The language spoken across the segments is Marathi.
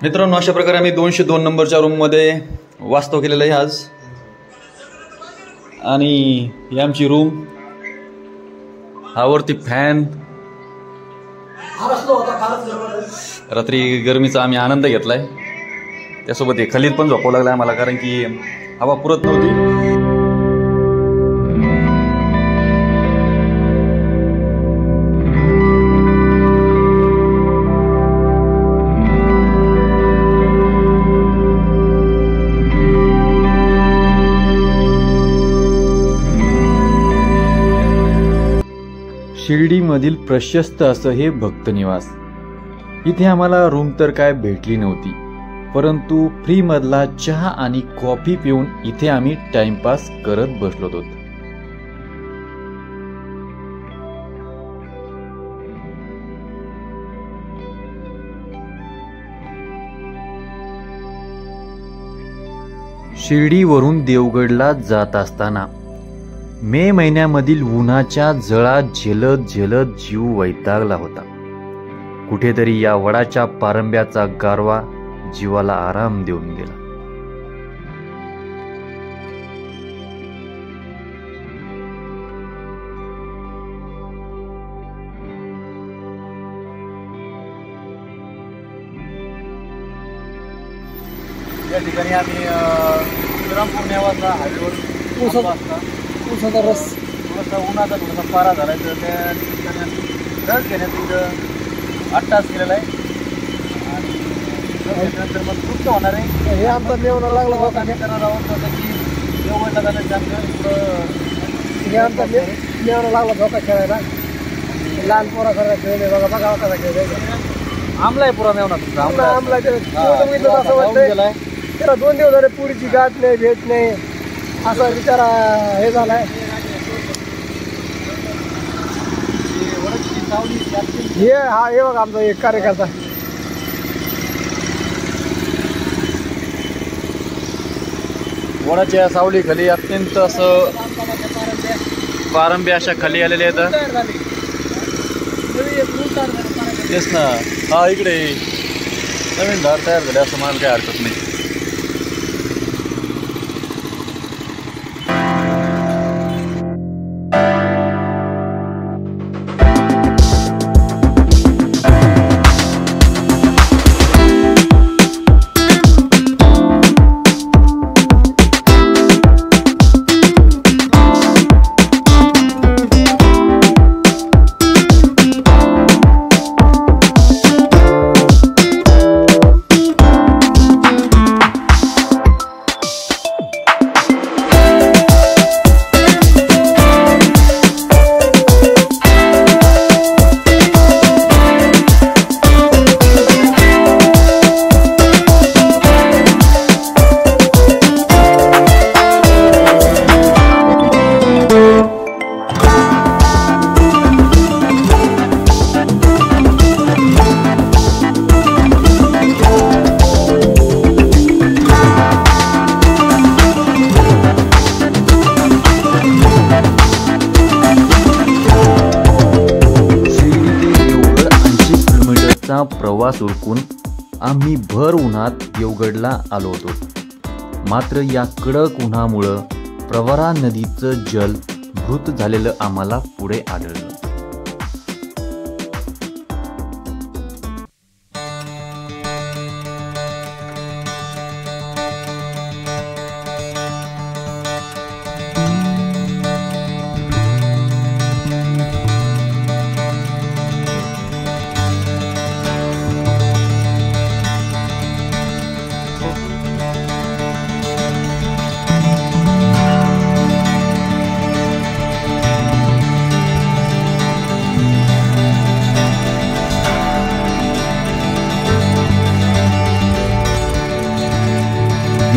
मित्रांनो, अशा प्रकारे आम्ही 202 नंबरच्या रूममध्ये वास्तव केलेलं आहे आज. आणि ही आमची रूम, हा वरती फॅन. रात्री गरमीचा आम्ही आनंद घेतलाय. त्यासोबत हे खलीत पण झोपावं लागलं आम्हाला, कारण की हवा पुरत नव्हती. शिर्डीमधील प्रशस्त असं हे भक्तनिवास. इथे आम्हाला रूम तर काय भेटली नव्हती, परंतु फ्री मधला चहा आणि कॉफी पिऊन इथे आम्ही टाइमपास करत बसलो होतो. शिर्डीवरून देवगडला जात असताना मे महिन्यामधील उन्हाच्या जळात झेलत झेलत जीव वैतागला होता. कुठेतरी या वडाच्या पारंब्याचा गारवा जीवाला आराम देऊन गेला. या ठिकाणी आम्ही श्रीरामपूर नेवासा हायवेवर उसाचा रस, थोडासा उन्हाचा थोडासा पारा झाला आहे, तर त्या ठिकाणी आम्ही रस घेण्याचं इथं 8 तास केलेला आहे. आणि रस घेतल्यानंतर मग तृप्त होणार आहे. हे आमचा मेवणा लागला होता. आम्ही करणार आहोत जसं की देवगडला जाण्याचं आमचं पुढं हे आमचा मेवणा लागला धोका खेळायला. लहान पोरा खरा खेळले बघा, बघा कसा खेळायचा. आमला आहे पुरा मेवणा तुमचा, आमला असं वाटतं त्याला 2 दिवस झाले पुरीची गाठ नाही, भेट नाही, असा विचार हे झालाय. हे हा हे बघा आमचा एक कार्यकर्ता. वडाच्या सावली खाली अत्यंत असं पारंब्या अशा खाली आलेले आहेत. तेच ना, हा इकडे नवीन दार तयार झाले असं म्हणायला काही हरकत नाही. प्रवास उरकून आम्ही भर उन्हात देवगडला आलो होतो. मात्र या कडक उन्हामुळं प्रवरा नदीचं जल मृत झालेलं आम्हाला पुढे आढळलं.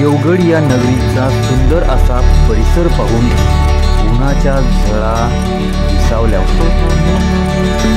देवगड या नगरीचा सुंदर असा परिसर पाहून उन्हाच्या झळा विसावल्या होत्या.